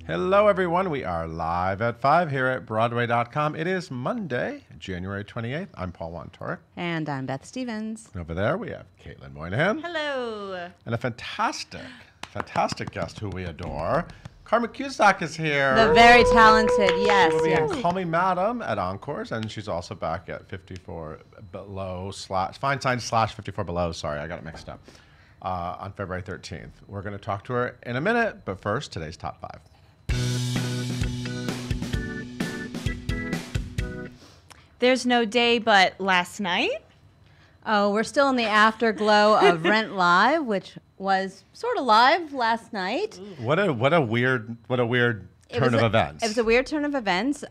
Hello, everyone. We are live at 5 here at Broadway.com. It is Monday, January 28th. I'm Paul Wontorek. And I'm Beth Stevens. And over there, we have Caitlin Moynihan. Hello. And a fantastic guest who we adore. Carmen Cusack is here. The very talented, yes. She'll be yes. in Call Me Madam at Encores, and she's also back at 54 Below Fine Sign / 54 Below. Sorry, I got it mixed up. On February 13th. We're going to talk to her in a minute, but first, today's top 5. There's no day but last night. Oh, we're still in the afterglow of Rent Live, which was sort of live last night. What a weird turn of events. It was a weird turn of events.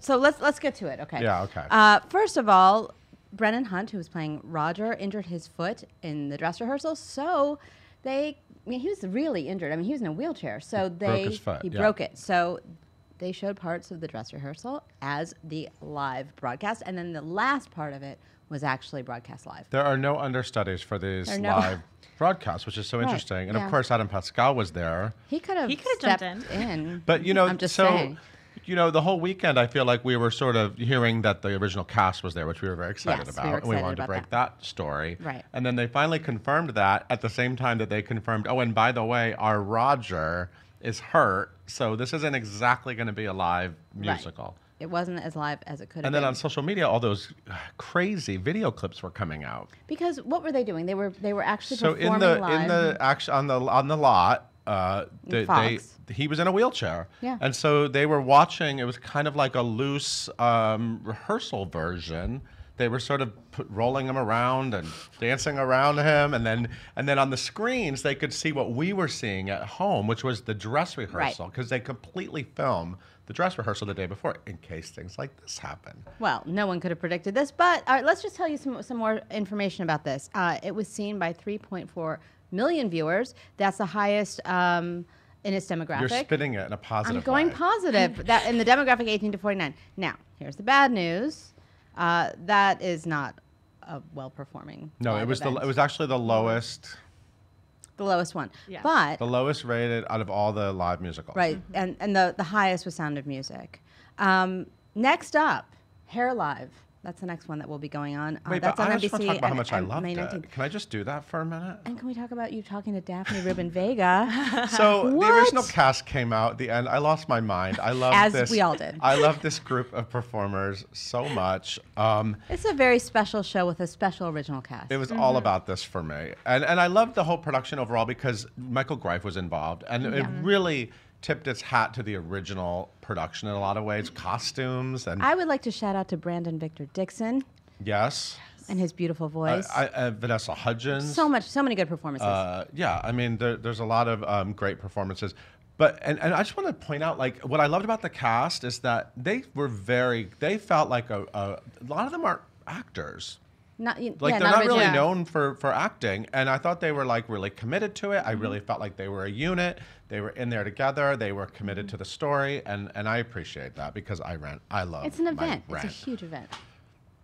So let's get to it. Okay. Yeah. Okay. First of all, Brennan Hunt, who was playing Roger, injured his foot in the dress rehearsal. So he was really injured. I mean, he was in a wheelchair. So broke his foot. He broke it. So they showed parts of the dress rehearsal as the live broadcast, and then the last part of it was actually broadcast live. There are no understudies for these live broadcasts, which is so interesting. And of course, Adam Pascal was there. He could have jumped in. But I'm just saying. The whole weekend, I feel like we were sort of hearing that the original cast was there, which we were very excited about. We were excited and we wanted to break that story. Right. And then they finally confirmed that at the same time that they confirmed, oh, and by the way, our Roger is hurt, so this isn't exactly going to be a live musical. Right. It wasn't as live as it could have And been. then on social media, all those crazy video clips were coming out. Because what were they doing? They were actually so performing live. in the action on the lot, he was in a wheelchair. Yeah. And so they were watching. It was kind of like a loose rehearsal version. They were sort of rolling him around and dancing around him, and then on the screens they could see what we were seeing at home, which was the dress rehearsal, because they completely film the dress rehearsal the day before in case things like this happen. Well, no one could have predicted this, but let's just tell you some more information about this. It was seen by 3.4 million viewers. That's the highest in its demographic. You're spinning it in a positive I'm going way. positive. That in the demographic 18 to 49. Now, here's the bad news. That is not a well-performing. No, it was actually the lowest. The lowest one. Yeah. But the lowest rated out of all the live musicals. right, and the highest was Sound of Music. Next up, Hair Live. That's the next one that will be going on. Wait, that's but on I NBC just want to talk about how much I and loved May it. 19th. Can I just do that for a minute? And can we talk about you talking to Daphne Rubin Vega? So the What? original cast came out at the end. I lost my mind. I love As this. we all did. I love this group of performers so much. It's a very special show with a special original cast. It was all about this for me. And I loved the whole production overall because Michael Greif was involved. And it really tipped its hat to the original production in a lot of ways. Costumes and I would like to shout out to Brandon Victor Dixon yes. and his beautiful voice. Vanessa Hudgens. So many good performances. Yeah, I mean, there's a lot of great performances. But and I just want to point out, like, what I loved about the cast is that they felt like a lot of them aren't actors. They're not really known for acting, and I thought they were like really committed to it. I really felt like they were a unit. They were in there together. They were committed to the story, and I appreciate that because I love. It's an event. Rent. It's a huge event.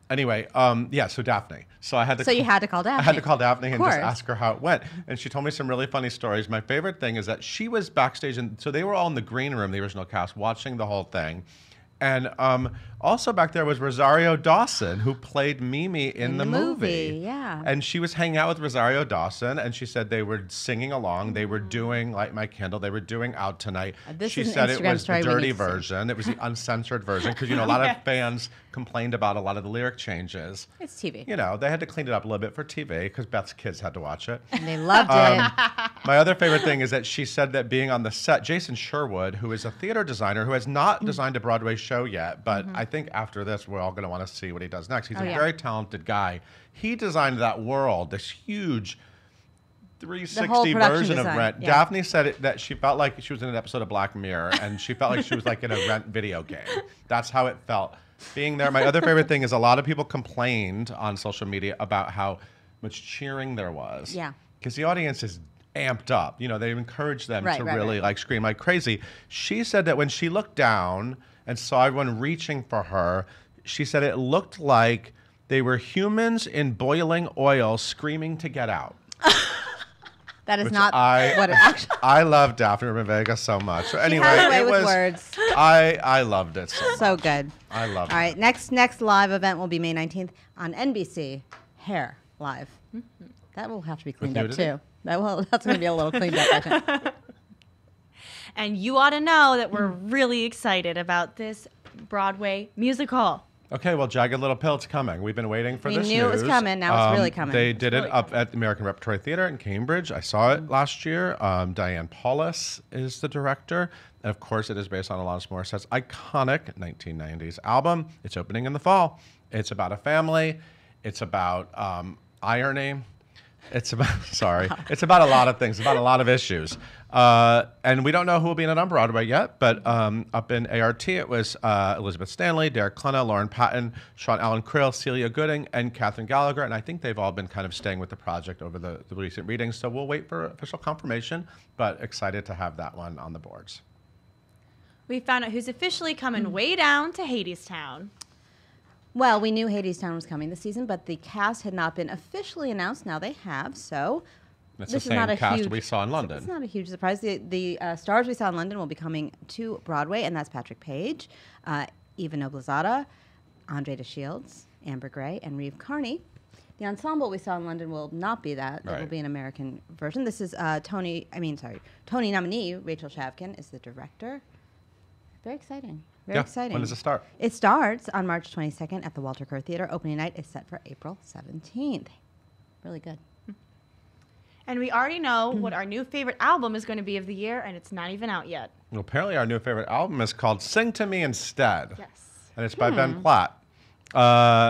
Anyway, so Daphne. So I had to. So you had to call Daphne. I had to call Daphne and just course. ask her how it went, and she told me some really funny stories. My favorite thing is that she was backstage, and so they were all in the green room, the original cast, watching the whole thing. And also back there was Rosario Dawson, who played Mimi in the movie. Yeah. And she was hanging out with Rosario Dawson, and she said they were singing along. They were doing Light My Candle. They were doing Out Tonight. This She is an said it Instagram was the story we dirty need to see. version. It was the uncensored version because, a lot of fans complained about a lot of the lyric changes. It's TV. They had to clean it up a little bit for TV because Beth's kids had to watch it. And they loved it. My other favorite thing is that she said that being on the set, Jason Sherwood, who is a theater designer who has not designed a Broadway show yet, but I think after this, we're all going to want to see what he does next. He's a very talented guy. He designed that world, this huge 360 version of Rent. Yeah. Daphne said that she felt like she was in an episode of Black Mirror, and she felt like she was like in a Rent video game. That's how it felt being there. My other favorite thing is a lot of people complained on social media about how much cheering there was. Yeah. Because the audience is amped up. They encourage them to really like scream like crazy. She said that when she looked down and saw everyone reaching for her, she said it looked like they were humans in boiling oil screaming to get out. That is Which not what it actually. I love Daphne Rivega so much. So anyway, has a way it with was. words. I loved it so much. So good. I loved it. All right, next live event will be May 19th on NBC. Hair Live. That will have to be cleaned up nudity? too. That's going to be a little cleaned up, I think. And you ought to know that we're really excited about this Broadway musical. Okay, well, Jagged Little Pill, it's coming. We've been waiting for We this knew it was news. coming. Now it's really coming. They did really it up at the American Repertory Theater in Cambridge. I saw it last year. Diane Paulus is the director. And of course, it is based on Alanis Morissette's iconic 1990s album. It's opening in the fall. It's about a family. It's about irony. It's about, it's about a lot of things, about a lot of issues. And we don't know who will be in it on Broadway yet, but up in ART, it was Elizabeth Stanley, Derek Klena, Lauren Patton, Sean Allen Krill, Celia Gooding, and Catherine Gallagher. And I think they've all been kind of staying with the project over the recent readings. So we'll wait for official confirmation, but excited to have that one on the boards. We found out who's officially coming way down to Hadestown. Well, we knew Hadestown was coming this season, but the cast had not been officially announced. Now they have, so It's this the is not same a cast huge, we saw in London. It's not a huge surprise. The stars we saw in London will be coming to Broadway, and that's Patrick Page, Eva Noblezada, Andre DeShields, Amber Gray, and Reeve Carney. The ensemble we saw in London will not be that. It will be an American version. This is Tony nominee Rachel Chavkin is the director. Very exciting. Very exciting. When does it start? It starts on March 22nd at the Walter Kerr Theater. Opening night is set for April 17th. Really good. And we already know what our new favorite album is going to be of the year, and it's not even out yet. Well, apparently our new favorite album is called Sing to Me Instead. Yes. And it's by Ben Platt.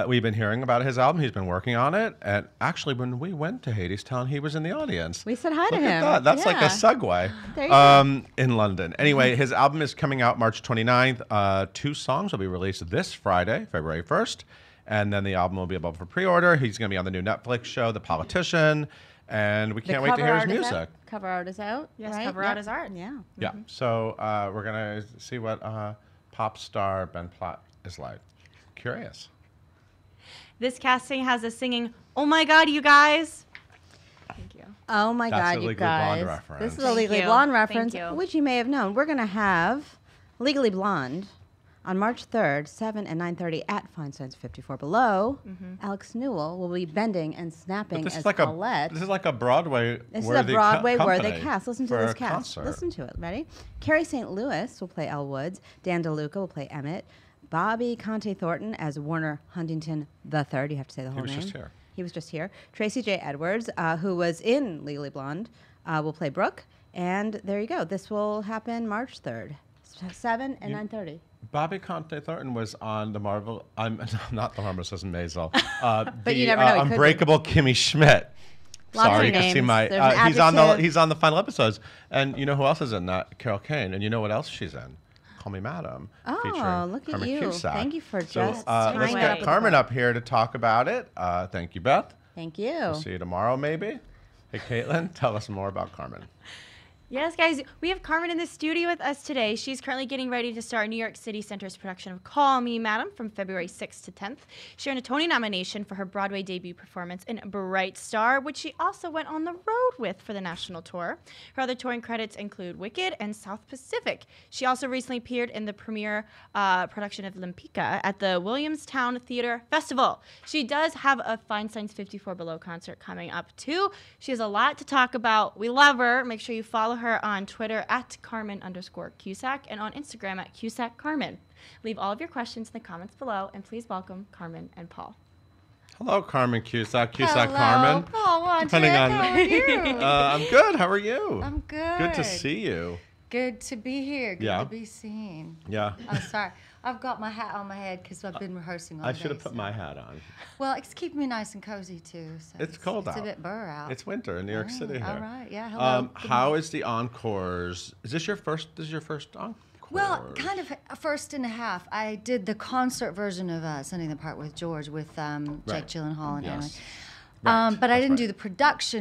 We've been hearing about his album. He's been working on it. And actually, when we went to Hadestown, he was in the audience. We said hi to Look him. at that. That's like a Yeah. segue There you go. in London. Anyway, his album is coming out March 29th. 2 songs will be released this Friday, February 1st. And then the album will be available for pre-order. He's going to be on the new Netflix show, The Politician. And we can't wait to hear his music. Cover art is out. Yes, right? cover art is art. Yeah. Yeah. So we're going to see what pop star Ben Platt is like. Curious. This casting has us singing, "Oh my God, you guys." Thank you. Oh my That's God, a you Legally Blonde guys! reference. This is a Thank Legally you. Blonde Thank reference, you. which you may have known. We're gonna have Legally Blonde on March 3rd, 7 and 9:30 at Feinstein's 54 Below. Alex Newell will be bending and snapping This as is like a Colette. this is like a Broadway. This is a worthy Broadway worthy company cast. Listen to for this a cast. concert. Listen to it. Ready? Carrie St. Louis will play Elle Woods. Dan DeLuca will play Emmett. Bobby Conte Thornton as Warner Huntington III. You have to say the whole was name. just here. He was just here. Tracy J. Edwards, who was in Legally Blonde, will play Brooke. And there you go. This will happen March 3rd, 7 and 9:30. Bobby Conte Thornton was on the Marvel. I'm not the Marvelous Mrs. Maisel. But you never know, he could be. Unbreakable Kimmy Schmidt. Lots Sorry, of you can see names. my. There's an he's on the adjective. he's on the final episodes, and you know who else is in that? Carol Kane, and you know what else she's in? Call Me Madam. Oh, featuring look at Carmen you. Cusack. Thank you for So just let's tying that get up with Carmen the up here to talk about it. Thank you, Beth. Thank you. We'll see you tomorrow, maybe. Hey, Caitlin, tell us more about Carmen. Yes, guys, we have Carmen in the studio with us today. She's currently getting ready to star in New York City Center's production of Call Me Madam from February 6th to 10th. She earned a Tony nomination for her Broadway debut performance in Bright Star, which she also went on the road with for the national tour. Her other touring credits include Wicked and South Pacific. She also recently appeared in the premiere production of Lin Pika at the Williamstown Theater Festival. She does have a Feinstein's 54 Below concert coming up, too. She has a lot to talk about. We love her. Make sure you follow her on Twitter at Carmen_Cusack and on Instagram at Cusack Carmen. Leave all of your questions in the comments below, and please welcome Carmen and Paul. Hello, Carmen Cusack. Hello, Carmen. Paul Wondrick. Depending on- How are you? I'm good. How are you? I'm good. Good to see you. Good to be here. Good Yeah. to be seen. Yeah. I'm sorry. I've got my hat on my head because I've been rehearsing all I day. should have put so- my hat on. Well, it's keeping me nice and cozy too. So It's cold It's out. a bit burr out. It's winter in New York City here. All right. Yeah. Hello. Good How morning. is the encores? Is this your first? This is your first encore? Well, kind of a first and a half. I did the concert version of Sending the Part with George with Jake Right. Gyllenhaal and Emily. Yes. Right, But I that's didn't right. do the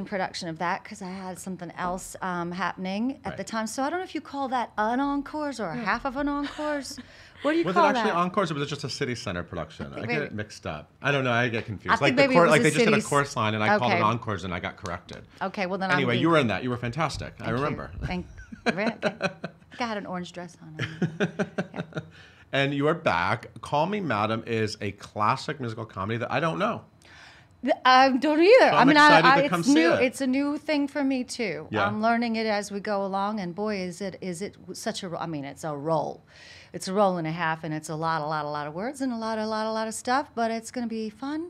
production of that because I had something else happening at the Right. time. So I don't know if you call that an encores or half of an encores. What do you Was it call actually that? Encores or was it just a City Center production? I get maybe- it mixed up. I don't know. I get confused. I think the maybe it was like a they just did a City's- chorus line and I called it Okay. Encores and I got corrected. Okay, well then Anyway, I'm you were in that. You were fantastic. I Thank you. remember. Thank I think I had an orange dress on. And you are back. Call Me Madam is a classic musical comedy that I don't know. I don't either. So I'm excited to come it's see new. it. It's a new thing for me too. Yeah. I'm learning it as we go along, and boy, is it such a. I mean, it's a roll. It's a roll and a half, and it's a lot of words and a lot of stuff. But it's going to be fun.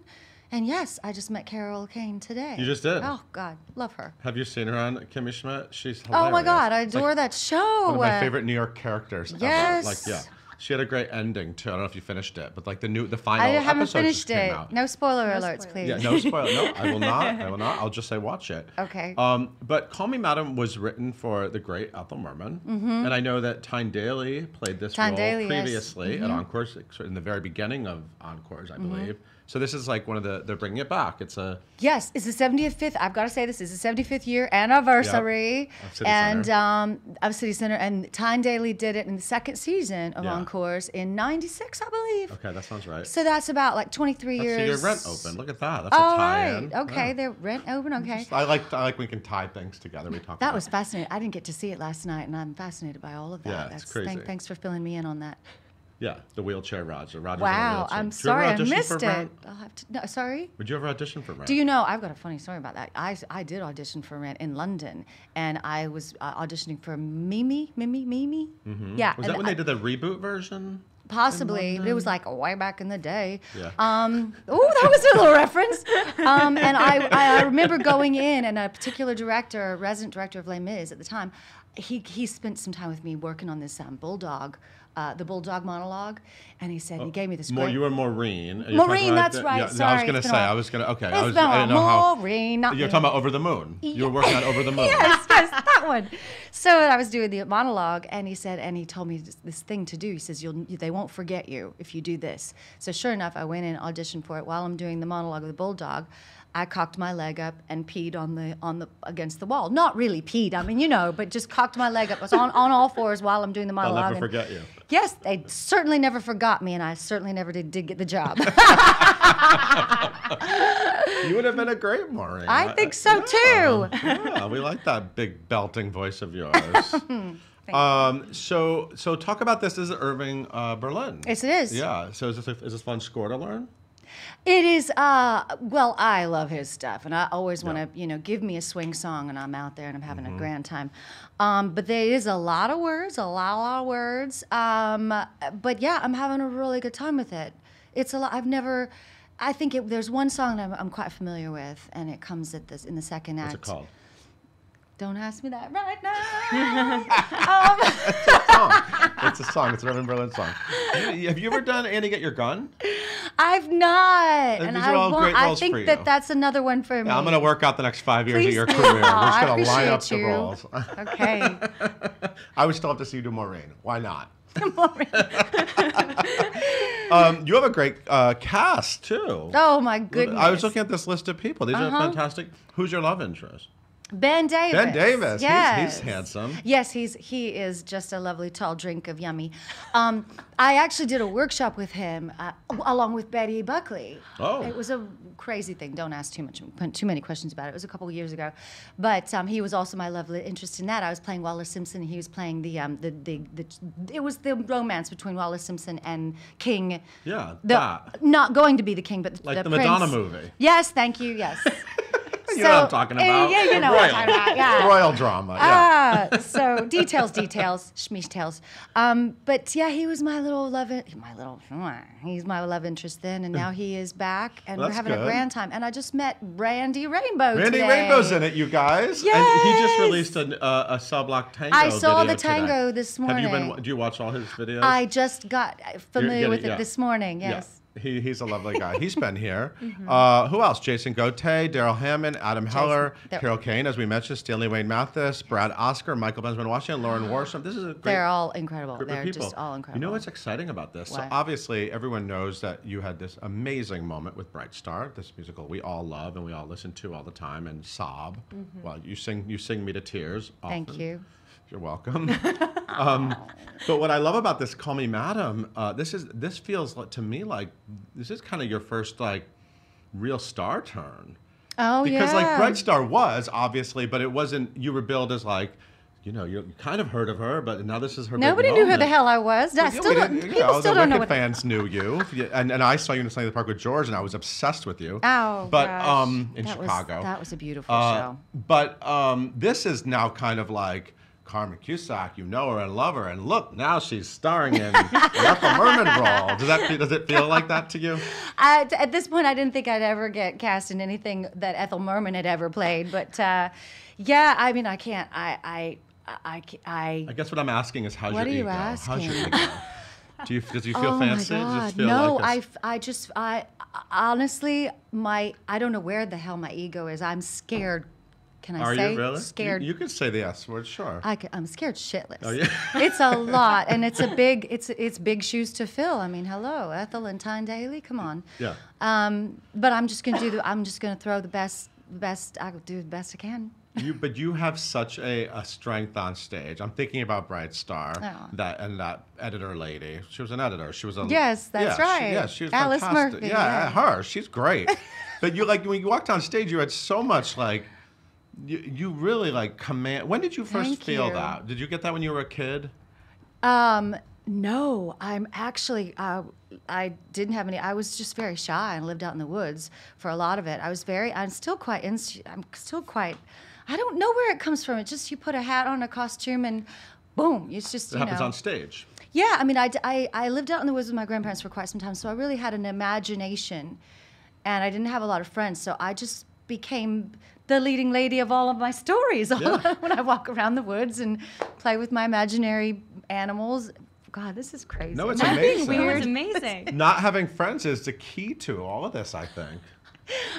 And yes, I just met Carol Kane today. You just did? Oh God, love her. Have you seen her on Kimmy Schmidt? She's hilarious. Oh my God, I It's adore like that show. one of my favorite New York characters Yes. ever. Like, yeah. She had a great ending too. I don't know if you finished it, but like the final I haven't episode finished just came it. out. No spoiler alerts, please. Yeah, no spoiler. No, I will not. I will not. I'll just say watch it. Okay. But Call Me Madam was written for the great Ethel Merman, and I know that Tyne Daly played this Tyne role Daly, yes. previously at Encores in the very beginning of Encores, I believe. So this is like one of they're bringing it back. It's a Yes, it's the 75th. I've got to say this is the 75th year anniversary, Of City and Center. of City Center. And Tyne Daly did it in the second season of Yeah. Encores in '96, I believe. okay. That sounds right. So that's about like 23 Let's see years. your rent open. Look at that. That's All a right. tie-in. Okay, Yeah. they're rent open. Okay. I like when we can tie things together. We talk. That about was fascinating. I didn't get to see it last night, and I'm fascinated by all of that. Yeah, it's crazy. Thanks for filling me in on that. Yeah, the wheelchair Roger. Roger's in a Wow, wheelchair. I'm Did you ever sorry I audition missed for it. Rent? I'll have to. No, sorry. Would you ever audition for Rent? Do you know, I've got a funny story about that. I did audition for Rent in London, and I was auditioning for Mimi. Yeah. Mm-hmm. Was and that when they did the reboot version? Possibly. It was like way back in the day. Yeah. Oh, that was a little reference. And I remember going in, and a particular director, resident director of Les Mis at the time, he spent some time with me working on this Bulldog, the Bulldog monologue, and he said, he gave me this great... You were Maureen. and you're Maureen, talking about that's right. Yeah, I was Sorry, going to it's say. been a- I was going to. Okay. It's I was. been I didn't know how. Maureen, not You're me. talking about Over the Moon. You were working on Over the Moon. yes, that one. So I was doing the monologue, and he told me this thing to do. He says, they won't forget you if you do this. So sure enough, I went in and auditioned for it. While I'm doing the monologue of the Bulldog, I cocked my leg up and peed on the against the wall. Not really peed, I mean, but just cocked my leg up. I was on all fours while I'm doing the I'll monologue. never and- forget you. Yes, they certainly never forgot me, and I certainly never did get the job. You would have been a great Maureen. I think so, too. Yeah, we like that big belting voice of yours. So talk about this. This is Irving Berlin. Yes, it is. Yeah. So is this fun score to learn? It is, well, I love his stuff, and I always want to, give me a swing song, and I'm out there, and I'm having a grand time. But there is a lot of words, a lot of words. But yeah, I'm having a really good time with it. It's a lot. I think there's one song that I'm quite familiar with, and it comes in the second act. What's it called? Don't ask me that right now. It's a song. It's a Irving Berlin song. Have you ever done Annie Get Your Gun? I've not. These And are all great I roles think for you. that's another one for me. Yeah, I'm going to work out the next 5 years Please of your do. career. We're Aw, just I going to line up the appreciate you. roles. Okay. I would still have to see you do Maureen. Why not? You have a great cast, too. Oh, my goodness. I was looking at this list of people. These are fantastic. Who's your love interest? Ben Davis. Ben Davis. Yes. He's handsome. Yes, he is just a lovely tall drink of yummy. I actually did a workshop with him along with Betty Buckley. Oh. It was a crazy thing. Don't ask too many questions about it. It was a couple of years ago, but he was also my lovely interest in that. I was playing Wallace Simpson. He was playing it was the romance between Wallace Simpson and King. Yeah, Not going to be the king, but Like the prince. Madonna movie. Yes, thank you. Yes. You know what I'm talking about. Yeah, you know what I'm talking about. Yeah. Royal drama. Yeah. So details, schmeetails. But yeah, he was my little love. He's my love interest then, and now he is back, and we're That's having good. a grand time. And I just met Randy Rainbow. Randy today. Rainbow's in it, you guys. Yes. And he just released a Cell Block Tango I saw video the tango today. this morning. Do you watch all his videos? I just got familiar getting- with it yeah. this morning. Yeah. Yes. He's a lovely guy. He's been here. Who else? Jason Gote, Daryl Hammond, Adam Heller, Carol Kane, as we mentioned, Stanley Wayne Mathis, Brad Oscar, Michael Benjamin Washington, Lauren Warsham. This is a great They're all incredible. group of They're people. just all incredible. You know what's exciting about this? So What? obviously, everyone knows that you had this amazing moment with Bright Star, this musical we all love and we all listen to all the time and sob. Well, you sing me to tears. Often. Thank you. You're welcome. But what I love about this Call Me Madam, this feels to me like this is kind of your first like real star turn. Oh, Because yeah. like Bright Star was obviously, but it wasn't. You were billed as like, you kind of heard of her, but now this is her. Nobody big knew who moment. the hell I was. I Yeah, still we don't, didn't- people still the don't know Wicked what. fans knew you, and I saw you in Sunny in the Park with George, and I was obsessed with you. Oh, but gosh. in That was- Chicago, that was a beautiful show. But this is now kind of like Carmen Cusack. You know her and love her, and look, now she's starring in the Ethel Merman role. Does it feel like that to you? At this point, I didn't think I'd ever get cast in anything that Ethel Merman had ever played. But yeah, I mean, I can't. I I guess what I'm asking is, how's What your are you ego? How's your asking? ego? Does you feel oh fancy? my Does God. it feel No, like I honestly, I don't know where the hell my ego is. I'm scared. Can I Are say you really scared? You could say the S word, sure. I'm scared shitless. Oh, yeah. It's a lot, and it's it's big shoes to fill. I mean, hello, Ethel and Tyne Daly, come on. Yeah. But I'm just gonna throw the best. I'll do the best I can. But you have such a strength on stage. I'm thinking about Bright Star, Oh. that editor lady. She was an editor. She was a Yes, that's right. She was Alice fantastic. Murphy, Yeah, yeah. her. She's great. But you when you walked on stage, you had so much like. You really like command. When did you first Thank feel you. that? Did you get that when you were a kid? No, I'm actually, I didn't have any, I was just very shy and lived out in the woods for a lot of it. I'm still quite, I don't know where it comes from. It's just you put a hat on, a costume, and boom, it's just, It happens on stage. Yeah, I mean, I lived out in the woods with my grandparents for quite some time, so I really had an imagination, and I didn't have a lot of friends, so I just became the leading lady of all of my stories when I walk around the woods and play with my imaginary animals. God, this is crazy. No, it's Am I being amazing. It weird? was amazing. Not having friends is the key to all of this, I think.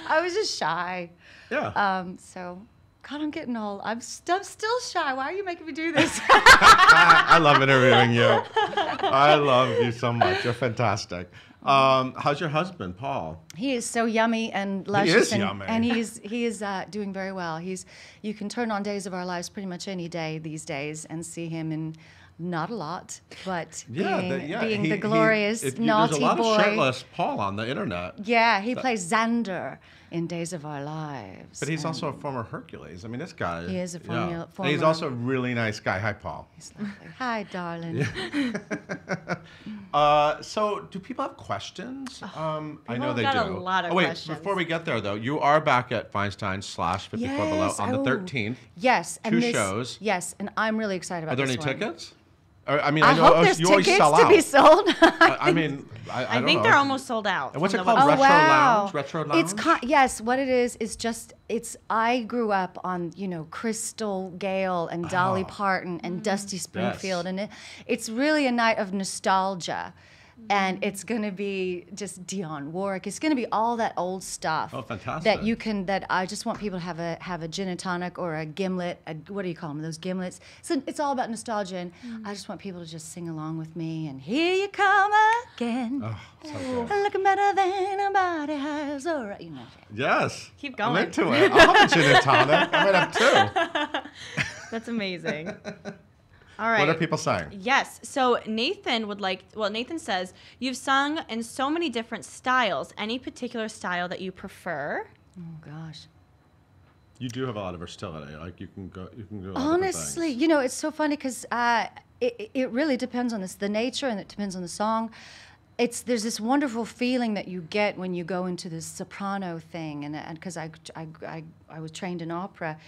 I was just shy. Yeah. So, God, I'm getting old. I'm still shy. Why are you making me do this? I love interviewing you. I love you so much. You're fantastic. How's your husband, Paul? He is so yummy and luscious, is yummy. and he is doing very well. You can turn on Days of Our Lives pretty much any day these days and see him in not a lot, but being the glorious naughty there's a lot boy. of shirtless Paul on the internet. Yeah, he plays Xander in Days of Our Lives. But he's and also a former Hercules. I mean, this guy. He is a And he's also a really nice guy. Hi, Paul. he's lovely. Hi, darling. So, do people have questions? I know have they got do. a lot of wait, questions. before we get there, though, you are back at Feinstein/54 Below Yes, on the oh. 13th. Yes, and Two this, shows. Yes, and I'm really excited about Are there this any one. tickets? Or, I mean, I know hope there's you always tickets sell to out. be sold. I mean, I I don't think know. they're almost sold out. And what's from it the called? website. Retro Lounge? Retro Lounge? Yes, what it is just I grew up on Crystal Gale and Dolly Parton and Dusty Springfield, and it's really a night of nostalgia. And it's going to be just Dionne Warwick. It's going to be all that old stuff. Oh, fantastic. That I just want people to have a gin and tonic or a gimlet. What do you call them? Those gimlets. So it's all about nostalgia, and I just want people to just sing along with me. And here you come again, Oh, so good. looking better than nobody has. All right, Yes. Keep I'm going. into it. I'll have a gin and tonic. I might have two. That's amazing. All right. What are people saying? Yes. So Nathan Nathan says, you've sung in so many different styles. Any particular style that you prefer? Oh gosh. You do have a lot of versatility. Like you can do a lot of different Honestly, things. it's so funny because it really depends on the nature, and it depends on the song. There's this wonderful feeling that you get when you go into this soprano thing, and because I was trained in opera,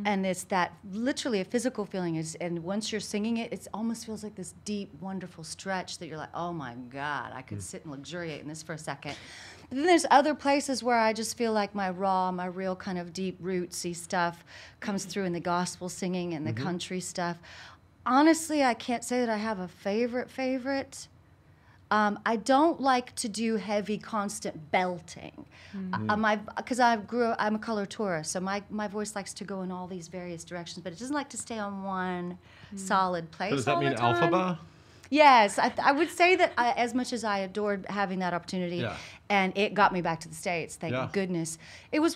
and it's that literally a physical feeling and once you're singing it, it almost feels like this deep, wonderful stretch that you're like, oh my God, I could sit and luxuriate in this for a second. But then there's other places where I just feel like my real kind of deep rootsy stuff comes through in the gospel singing and the country stuff. Honestly, I can't say that I have a favorite. I don't like to do heavy, constant belting. Because I'm a coloratura, so my voice likes to go in all these various directions, but it doesn't like to stay on one solid place. So does that all mean the time. alphaba? Yes, I would say that as much as I adored having that opportunity, and it got me back to the States, thank goodness. That was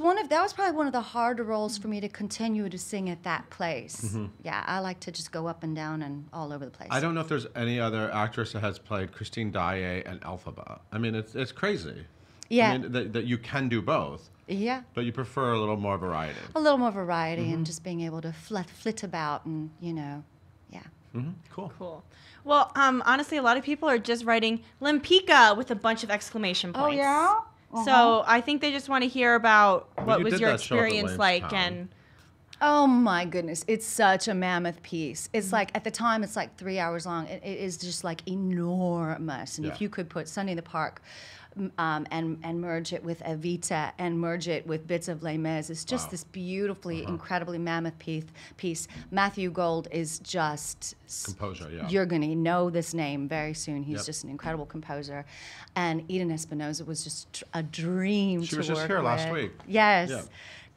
probably one of the harder roles for me to continue to sing at that place. Yeah, I like to just go up and down and all over the place. I don't know if there's any other actress that has played Christine Daae and Elphaba. I mean, it's crazy. Yeah. I mean, that you can do both. Yeah. But you prefer a little more variety. A little more variety and just being able to flit about and, yeah. Cool. Cool. Well, honestly, a lot of people are just writing Lin Pika with a bunch of exclamation points. Oh, yeah? So I think they just want to hear about what you was did your that show at the experience like. Williamstown. And Oh my goodness, it's such a mammoth piece. It's like, at the time, it's like 3 hours long. It is just like enormous. And if you could put Sunday in the Park and merge it with Evita and merge it with bits of Les Mis, it's just this beautifully, incredibly mammoth piece. Matthew Gold is just... Composer, yeah. You're going to know this name very soon. He's just an incredible composer. And Eden Espinosa was just a dream to work with. She was just here last week. Yes. Yeah.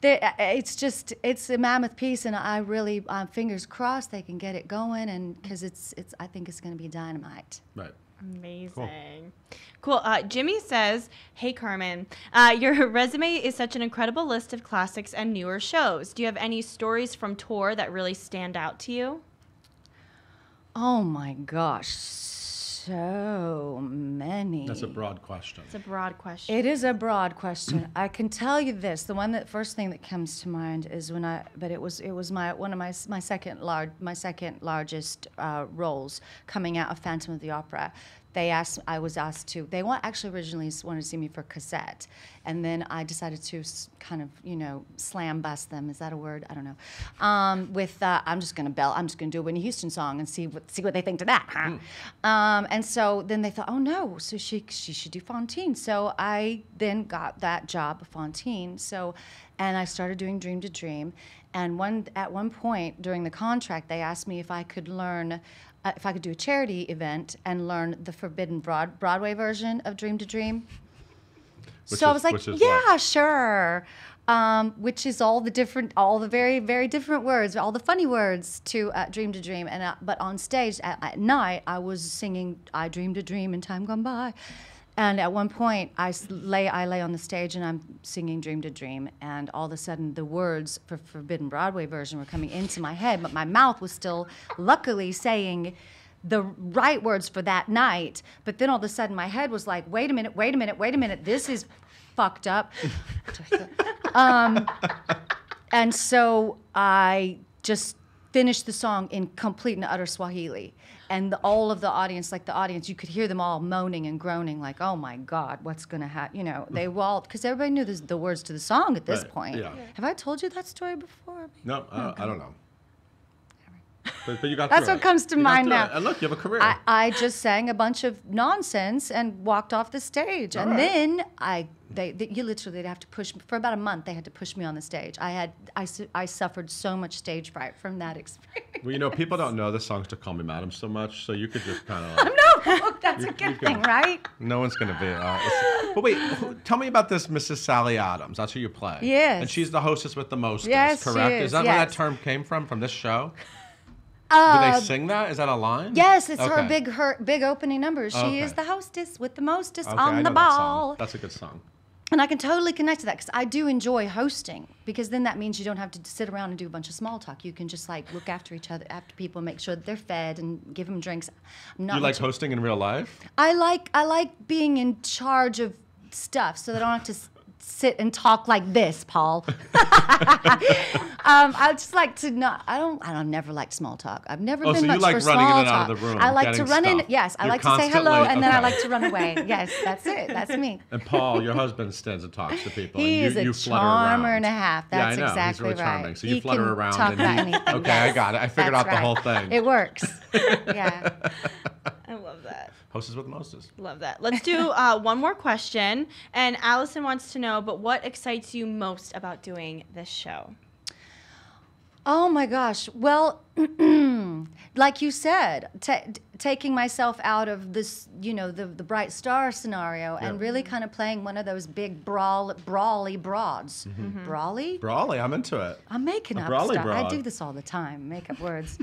It's a mammoth piece, and I really, fingers crossed they can get it going, and because I think it's going to be dynamite. Right. amazing. Cool. Jimmy says, "Hey Carmen, your resume is such an incredible list of classics and newer shows. Do you have any stories from tour that really stand out to you?" Oh my gosh, so many. That's a broad question. It's a broad question. It is a broad question. I can tell you this: the first thing that comes to mind is it was my second largest roles coming out of Phantom of the Opera. They actually originally wanted to see me for cassette, and then I decided to kind of, slam bust them. Is that a word? I don't know. I'm just gonna do a Whitney Houston song and see what they think to that, huh? And so then they thought, oh no, so she should do Fontaine. So I then got that job of Fontaine. And I started doing Dream to Dream. And at one point during the contract, they asked me if I could learn. If I could do a charity event and learn the forbidden Broadway version of Dream to Dream. I was like, yeah, sure. Which is all the very, very different words, all the funny words to Dream to Dream. But on stage at night, I was singing I Dreamed a Dream in Time Gone By. And at one point, I lay on the stage and I'm singing Dream to Dream, and all of a sudden the words for Forbidden Broadway version were coming into my head, but my mouth was still luckily saying the right words for that night. But then all of a sudden my head was like, wait a minute, this is fucked up. And so I just finished the song in complete and utter Swahili. And all of the audience, you could hear them all moaning and groaning, like, "Oh my God, what's gonna happen?" They were all, because everybody knew the words to the song at this point. Yeah. Have I told you that story before? No, I don't know. But you got That's through what it. comes to You got mind through now. it. And look, you have a career. I just sang a bunch of nonsense and walked off the stage, All and right. then they'd have to push me for about a month. They had to push me on the stage. I suffered so much stage fright from that experience. Well, people don't know the songs to Call Me Madam so much, so you could just kind of. No, that's a good thing, right? No one's going to be. But wait, tell me about this Mrs. Sally Adams. That's who you play. Yes. And she's the hostess with the mostest, Yes, she correct? is, That where that yes. term came from this show? Do they sing that? Is that a line? Yes, it's Okay. her big opening number. She Okay. is the hostess with the mostest Okay, I on know the that song. ball. That's a good song. And I can totally connect to that because I do enjoy hosting, because then that means you don't have to sit around and do a bunch of small talk. You can just look after each other, after people, make sure that they're fed and give them drinks. You like hosting in real life? I like being in charge of stuff so that I don't have to sit and talk like this, Paul. I just like to not. I never liked small talk. I've never been so you much like for running in small and out talk. of the room, I like to getting run in. stuff. Yes, I You're like to say hello constantly- and then I okay. like to run away. Yes, that's it. That's me. And Paul, your husband, stands and talks to people. He and is a you flutter charmer around. and a half. Yeah, I That's know. exactly He's really charming. right. So you He flutter can around. talk and about he- anything. Okay, yes. I got it. I figured That's out the whole right. thing. It works. Yeah. I love that. Hostess with the mostest. Love that. Let's do one more question. And Allison wants to know, but what excites you most about doing this show? Oh my gosh. Well, like you said, taking myself out of this, the bright star scenario and really kind of playing one of those big brawly broads. Brawly? Brawly, I'm into it. I'm making up brawly stuff. broad. I do this all the time, make up words.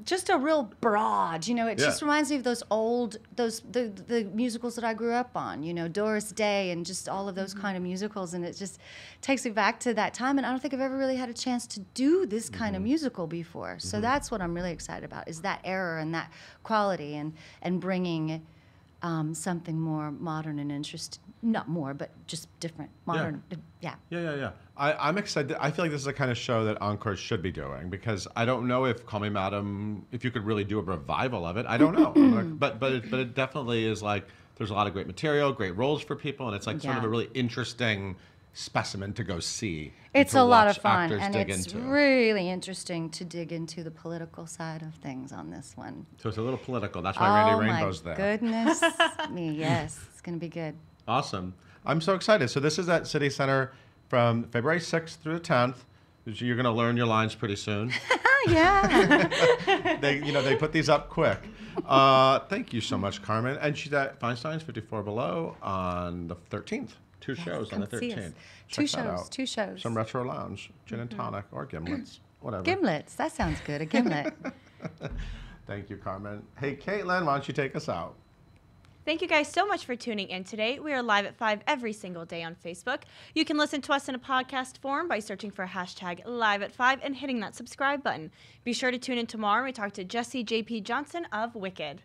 Just a real broad, it just reminds me of those old, the musicals that I grew up on, Doris Day and just all of those kind of musicals. And it just takes me back to that time. And I don't think I've ever really had a chance to do this kind of musical before. So that's what I'm really excited about, is that era and that quality and bringing something more modern and interesting. Not more, but just different, modern. Yeah. I'm excited. I feel like this is the kind of show that Encores should be doing, because I don't know if Call Me Madam, if you could really do a revival of it. I don't know. but it definitely is like, there's a lot of great material, great roles for people, and it's like sort of a really interesting specimen to go see. It's to a lot of watch fun, actors and dig it's into. really interesting to dig into the political side of things on this one. So it's a little political. That's why Randy Rainbow's my there. Goodness me, yes. It's going to be good. Awesome. I'm so excited. So this is at City Center from February 6th through the 10th. You're going to learn your lines pretty soon. Yeah. They put these up quick. Thank you so much, Carmen. And she's at Feinstein's 54 Below on the 13th. Two shows on the 13th. Two shows. Some retro lounge, gin and tonic, or gimlets, whatever. Gimlets. That sounds good. A gimlet. Thank you, Carmen. Hey, Caitlin, why don't you take us out? Thank you guys so much for tuning in today. We are live at 5 every single day on Facebook. You can listen to us in a podcast form by searching for hashtag live at 5 and hitting that subscribe button. Be sure to tune in tomorrow when we talk to Jesse J.P. Johnson of Wicked.